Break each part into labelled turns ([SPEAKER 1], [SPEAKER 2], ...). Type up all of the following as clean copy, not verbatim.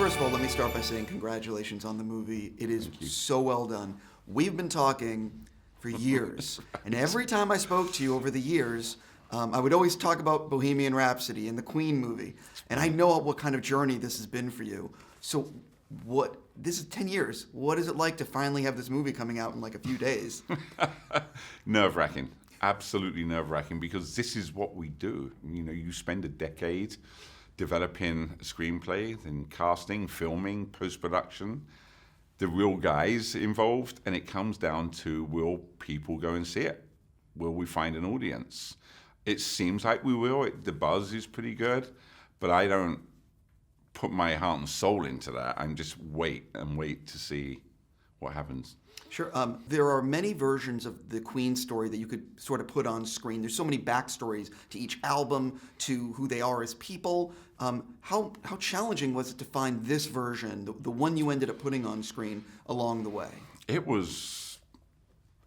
[SPEAKER 1] First of all, let me start by saying congratulations on the movie. It is so well done. We've been talking for years, and every time I spoke to you over the years, I would always talk about Bohemian Rhapsody and the Queen movie, and I know what kind of journey this has been for you. So this is 10 years. What is it like to finally have this movie coming out in like a few days?
[SPEAKER 2] Nerve-wracking. Absolutely nerve-wracking, because this is what we do. You know, you spend a decade developing a screenplay, then casting, filming, post-production, the real guys involved, and it comes down to, will people go and see it? Will we find an audience? It seems like we will. The buzz is pretty good, but I don't put my heart and soul into that. I'm just wait to see what happens.
[SPEAKER 1] Sure. There are many versions of the Queen story that you could sort of put on screen. There's so many backstories to each album, to who they are as people. How challenging was it to find this version, the one you ended up putting on screen along the way?
[SPEAKER 2] It was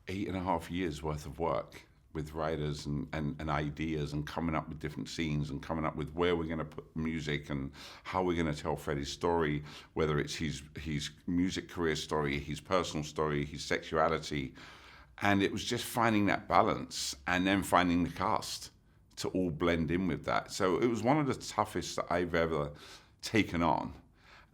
[SPEAKER 2] 8.5 years worth of work with writers and ideas, and coming up with different scenes, and coming up with where we're going to put music and how we're going to tell Freddie's story, whether it's his music career story, his personal story, his sexuality. And it was just finding that balance, and then finding the cast to all blend in with that. So it was one of the toughest that I've ever taken on.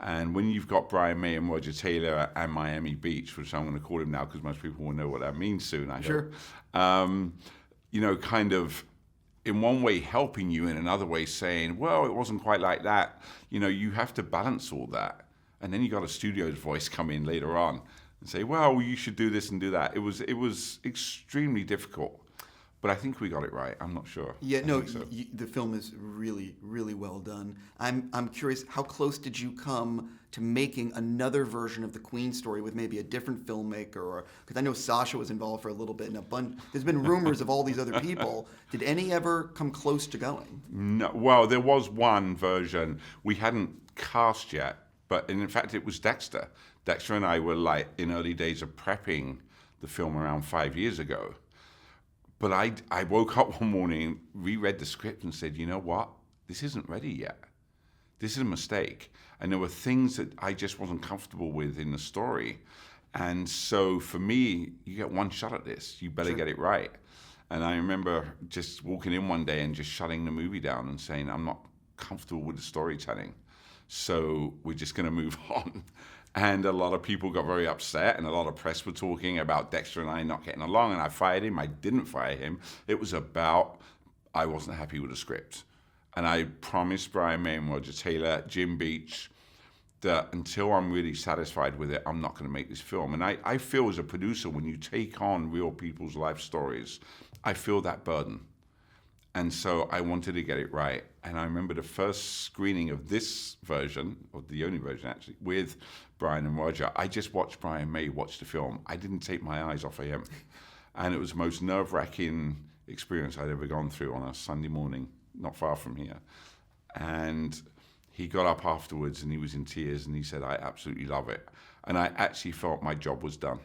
[SPEAKER 2] And when you've got Brian May and Roger Taylor and Miami Beach, which I'm going to call him now because most people will know what that means soon, I
[SPEAKER 1] Sure.
[SPEAKER 2] hope. You know, kind of in one way helping you, in another way saying, well, it wasn't quite like that. You know, you have to balance all that. And then you got a studio's voice come in later on and say, well, you should do this and do that. It was extremely difficult. But I think we got it right. I'm not sure.
[SPEAKER 1] Yeah, no,
[SPEAKER 2] so.
[SPEAKER 1] The film is really, really well done. I'm curious, how close did you come to making another version of the Queen story with maybe a different filmmaker? Or because I know Sasha was involved for a little bit, and there's been rumors of all these other people. Did any ever come close to going?
[SPEAKER 2] No. Well, there was one version we hadn't cast yet, but in fact it was Dexter. Dexter and I were like in early days of prepping the film around 5 years ago. But I woke up one morning, reread the script, and said, you know what? This isn't ready yet. This is a mistake. And there were things that I just wasn't comfortable with in the story. And so for me, you get one shot at this. You better get it right. And I remember just walking in one day and just shutting the movie down and saying, I'm not comfortable with the storytelling. So we're just going to move on. And a lot of people got very upset, and a lot of press were talking about Dexter and I not getting along, and I fired him. I didn't fire him. It was about I wasn't happy with the script. And I promised Brian May and Roger Taylor, Jim Beach, that until I'm really satisfied with it, I'm not going to make this film. And I feel as a producer, when you take on real people's life stories, I feel that burden. And so I wanted to get it right. And I remember the first screening of this version, or the only version actually, with Brian and Roger, I just watched Brian May watch the film. I didn't take my eyes off of him. And it was the most nerve-wracking experience I'd ever gone through on a Sunday morning, not far from here. And he got up afterwards and he was in tears and he said, I absolutely love it. And I actually felt my job was done.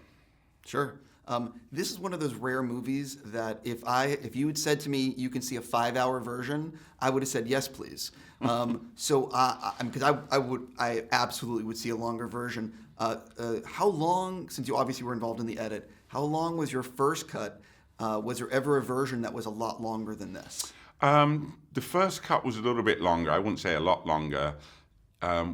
[SPEAKER 1] Sure. This is one of those rare movies that if you had said to me you can see a 5-hour version, I would have said yes, please. So because I absolutely would see a longer version. How long, since you obviously were involved in the edit, how long was your first cut? Was there ever a version that was a lot longer than this?
[SPEAKER 2] The first cut was a little bit longer. I wouldn't say a lot longer.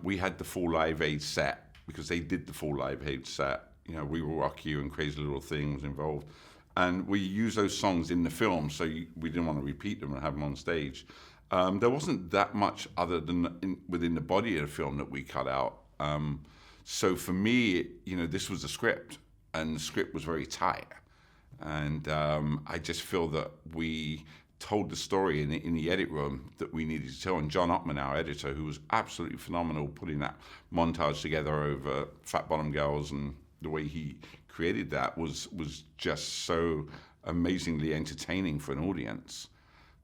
[SPEAKER 2] We had the full Live Aid set because they did the full Live Aid set. You know, We Will Rock You and Crazy Little Thing was involved. And we used those songs in the film, so we didn't want to repeat them and have them on stage. There wasn't that much other than within the body of the film that we cut out. So for me, you know, this was the script, and the script was very tight. And I just feel that we told the story in the edit room that we needed to tell. And John Ottman, our editor, who was absolutely phenomenal, putting that montage together over Fat Bottom Girls, and the way he created that was just so amazingly entertaining for an audience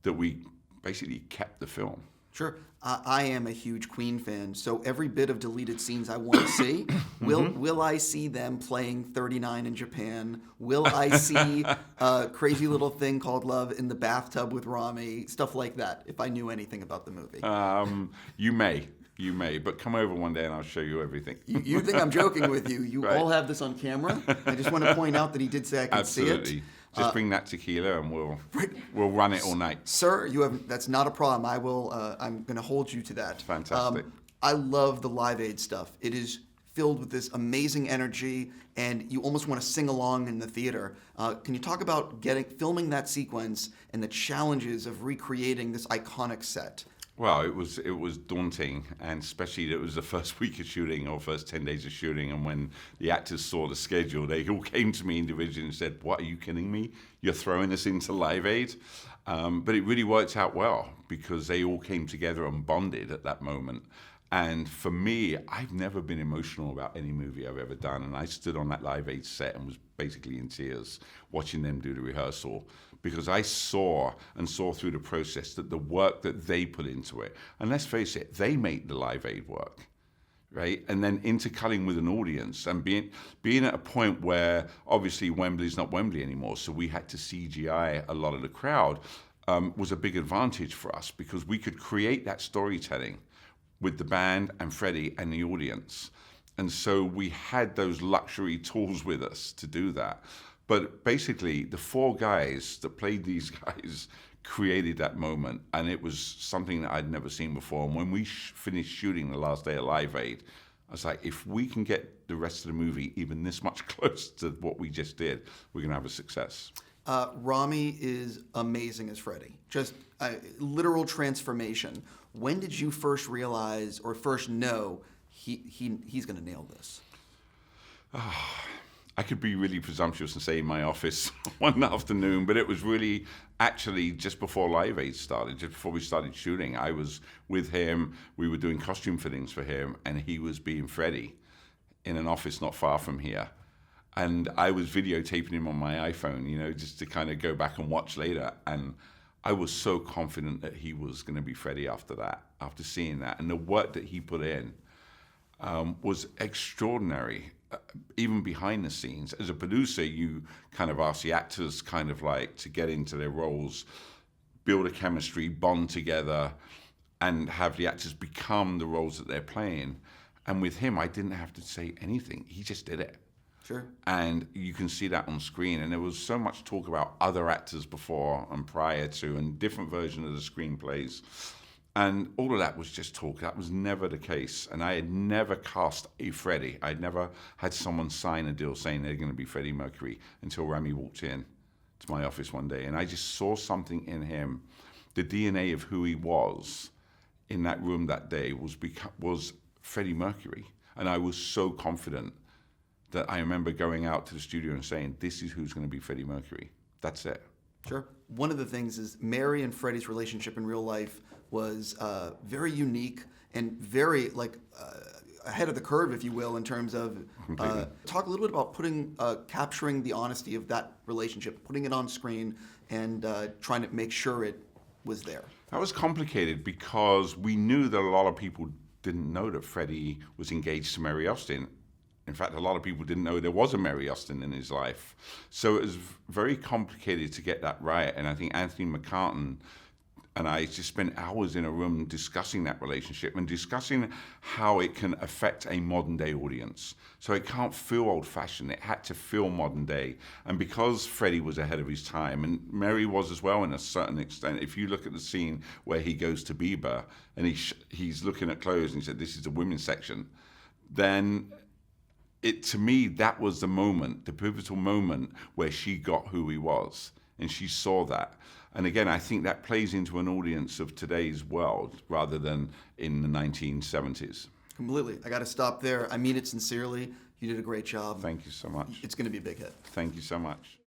[SPEAKER 2] that we basically kept the film.
[SPEAKER 1] Sure. I am a huge Queen fan, so every bit of deleted scenes I want to see, will I see them playing 39 in Japan? Will I see a crazy little thing called Love in the bathtub with Rami? Stuff like that, if I knew anything about the movie.
[SPEAKER 2] You may, but come over one day and I'll show you everything.
[SPEAKER 1] You think I'm joking with you. You
[SPEAKER 2] Right.
[SPEAKER 1] all have this on camera. I just want to point out that he did say I could see it.
[SPEAKER 2] Absolutely. Just bring that tequila and we'll run it all night.
[SPEAKER 1] Sir, that's not a problem. I'm going to hold you to that.
[SPEAKER 2] Fantastic.
[SPEAKER 1] I love the Live Aid stuff. It is filled with this amazing energy, and you almost want to sing along in the theater. Can you talk about filming that sequence and the challenges of recreating this iconic set?
[SPEAKER 2] Well, it was daunting, and especially it was the first week of shooting or first 10 days of shooting, and when the actors saw the schedule, they all came to me individually and said, "What, are you kidding me? You're throwing us into Live Aid?" But it really worked out well because they all came together and bonded at that moment. And for me, I've never been emotional about any movie I've ever done, and I stood on that Live Aid set and was basically in tears watching them do the rehearsal, because I saw through the process that the work that they put into it, and let's face it, they make the Live Aid work, right? And then interculling with an audience and being at a point where obviously Wembley's not Wembley anymore, so we had to CGI a lot of the crowd, was a big advantage for us because we could create that storytelling with the band and Freddie and the audience. And so we had those luxury tools with us to do that. But basically, the four guys that played these guys created that moment, and it was something that I'd never seen before. And when we finished shooting the last day of Live Aid, I was like, if we can get the rest of the movie even this much closer to what we just did, we're going to have a success.
[SPEAKER 1] Rami is amazing as Freddie. Just a literal transformation. When did you first realize or first know he's going to nail this?
[SPEAKER 2] I could be really presumptuous and say in my office one afternoon, but it was really actually just before Live Aid started, just before we started shooting. I was with him, we were doing costume fittings for him, and he was being Freddie in an office not far from here. And I was videotaping him on my iPhone, just to kind of go back and watch later. And I was so confident that he was going to be Freddie after that, after seeing that. And the work that he put in was extraordinary, even behind the scenes. As a producer, you kind of ask the actors kind of like to get into their roles, build a chemistry, bond together, and have the actors become the roles that they're playing. And with him, I didn't have to say anything. He just did it.
[SPEAKER 1] Sure.
[SPEAKER 2] And you can see that on screen. And there was so much talk about other actors before and prior to, and different versions of the screenplays. And all of that was just talk. That was never the case. And I had never cast a Freddie. I'd never had someone sign a deal saying they're going to be Freddie Mercury until Rami walked in to my office one day. And I just saw something in him. The DNA of who he was in that room that day was Freddie Mercury. And I was so confident that I remember going out to the studio and saying, this is who's going to be Freddie Mercury. That's it.
[SPEAKER 1] Sure. One of the things is Mary and Freddie's relationship in real life was very unique and very ahead of the curve, if you will, in terms of talk a little bit about capturing the honesty of that relationship, putting it on screen, and trying to make sure it was there.
[SPEAKER 2] That was complicated because we knew that a lot of people didn't know that Freddie was engaged to Mary Austin. In fact, a lot of people didn't know there was a Mary Austin in his life. So it was very complicated to get that right. And I think Anthony McCartan and I just spent hours in a room discussing that relationship and discussing how it can affect a modern day audience. So it can't feel old fashioned. It had to feel modern day. And because Freddie was ahead of his time, and Mary was as well in a certain extent, if you look at the scene where he goes to Bieber and he's looking at clothes and he said, this is the women's section, then to me, that was the moment, the pivotal moment where she got who he was, and she saw that. And again, I think that plays into an audience of today's world rather than in the 1970s.
[SPEAKER 1] Completely. I got to stop there. I mean it sincerely. You did a great job.
[SPEAKER 2] Thank you so much.
[SPEAKER 1] It's going to be a big hit.
[SPEAKER 2] Thank you so much.